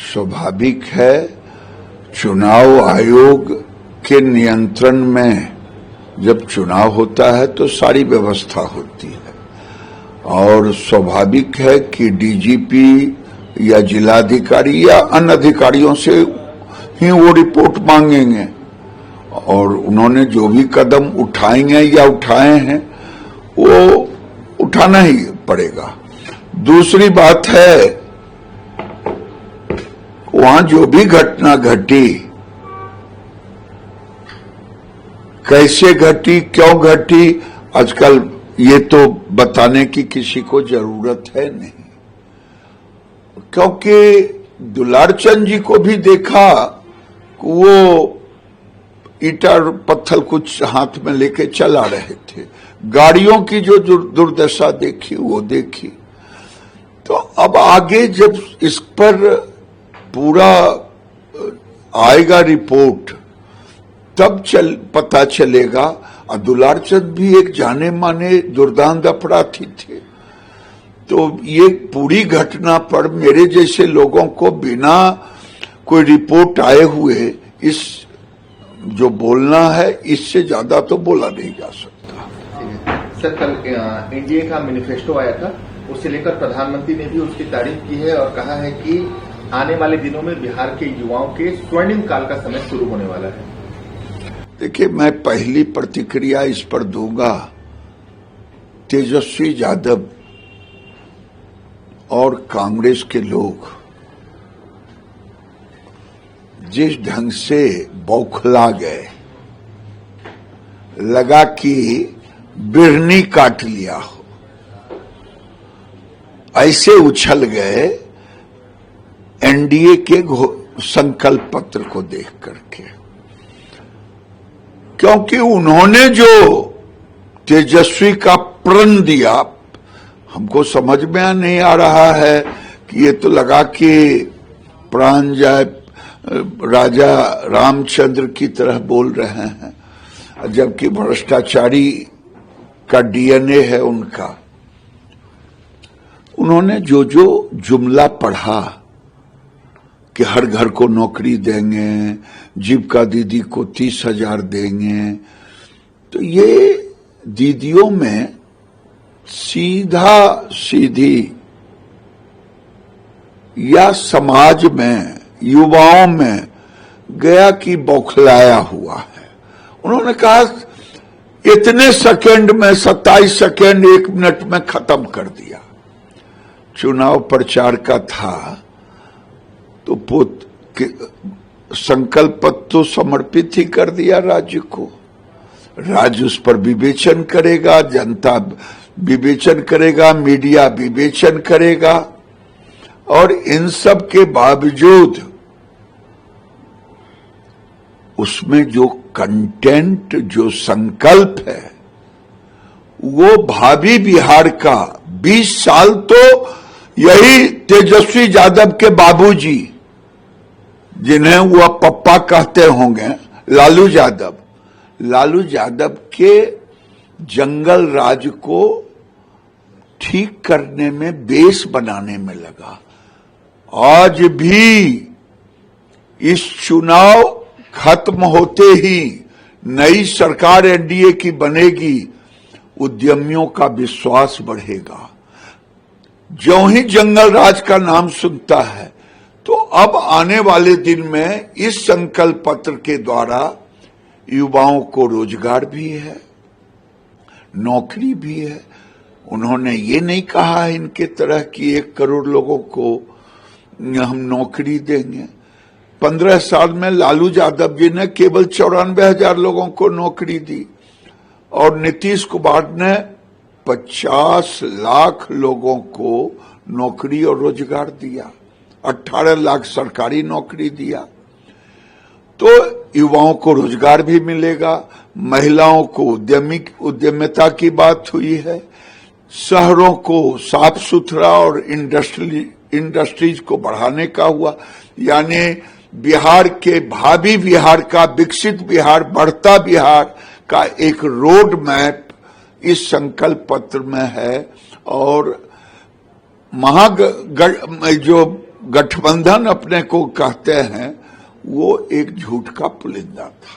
स्वाभाविक है, चुनाव आयोग के नियंत्रण में जब चुनाव होता है तो सारी व्यवस्था होती है और स्वाभाविक है कि डीजीपी या जिलाधिकारी या अन्य अधिकारियों से ही वो रिपोर्ट मांगेंगे और उन्होंने जो भी कदम उठाएंगे या उठाए हैं वो उठाना ही पड़ेगा। दूसरी बात है, वहां जो भी घटना घटी, कैसे घटी, क्यों घटी, आजकल ये तो बताने की किसी को जरूरत है नहीं, क्योंकि दुलारचंद जी को भी देखा वो ईटा पत्थर कुछ हाथ में लेके चला रहे थे, गाड़ियों की जो दुर्दशा देखी वो देखी। तो अब आगे जब इस पर पूरा आएगा रिपोर्ट तब पता चलेगा। और दुलारचंद भी एक जाने माने दुर्दांत अपराधी थे, तो ये पूरी घटना पर मेरे जैसे लोगों को बिना कोई रिपोर्ट आए हुए इस जो बोलना है इससे ज्यादा तो बोला नहीं जा सकता। सर, कल एनडीए का मैनिफेस्टो आया था, उसे लेकर प्रधानमंत्री ने भी उसकी तारीफ की है और कहा है कि आने वाले दिनों में बिहार के युवाओं के स्वर्णिम काल का समय शुरू होने वाला है। देखिए, मैं पहली प्रतिक्रिया इस पर दूंगा, तेजस्वी यादव और कांग्रेस के लोग जिस ढंग से बौखला गए, लगा कि बिरनी काट लिया हो, ऐसे उछल गए एनडीए के संकल्प पत्र को देख करके, क्योंकि उन्होंने जो तेजस्वी का प्रण दिया हमको समझ में नहीं आ रहा है कि ये तो लगा कि प्राण जाए, राजा रामचंद्र की तरह बोल रहे हैं, जबकि भ्रष्टाचारी का डीएनए है उनका। उन्होंने जो जो जुमला पढ़ा कि हर घर को नौकरी देंगे, जीविका दीदी को 30,000 देंगे, तो ये दीदियों में सीधी या समाज में, युवाओं में गया कि बौखलाया हुआ है। उन्होंने कहा इतने सेकंड में 27 सेकंड 1 मिनट में खत्म कर दिया। चुनाव प्रचार का था तो संकल्प तो समर्पित ही कर दिया राज्य को। राज्य उस पर विवेचन करेगा, जनता विवेचन करेगा, मीडिया विवेचन करेगा, और इन सब के बावजूद उसमें जो कंटेंट, जो संकल्प है, वो भावी बिहार का 20 साल तो यही तेजस्वी यादव के बाबूजी, जिन्हें वो पप्पा कहते होंगे, लालू यादव के जंगल राज को ठीक करने में, बेस बनाने में लगा। आज भी इस चुनाव खत्म होते ही नई सरकार एनडीए की बनेगी, उद्यमियों का विश्वास बढ़ेगा। जो ही जंगल राज का नाम सुनता है तो अब आने वाले दिन में इस संकल्प पत्र के द्वारा युवाओं को रोजगार भी है, नौकरी भी है। उन्होंने ये नहीं कहा इनके तरह कि 1 करोड़ लोगों को हम नौकरी देंगे। 15 साल में लालू यादव जी ने केवल 94,000 लोगों को नौकरी दी और नीतीश कुमार ने 50 लाख लोगों को नौकरी और रोजगार दिया, 18 लाख सरकारी नौकरी दिया। तो युवाओं को रोजगार भी मिलेगा, महिलाओं को उद्यमिता की बात हुई है, शहरों को साफ सुथरा और इंडस्ट्रीज को बढ़ाने का हुआ। यानी बिहार के, भावी बिहार का, विकसित बिहार, बढ़ता बिहार का एक रोड मैप इस संकल्प पत्र में है। और जो गठबंधन अपने को कहते हैं वो एक झूठ का पुलिंदा था।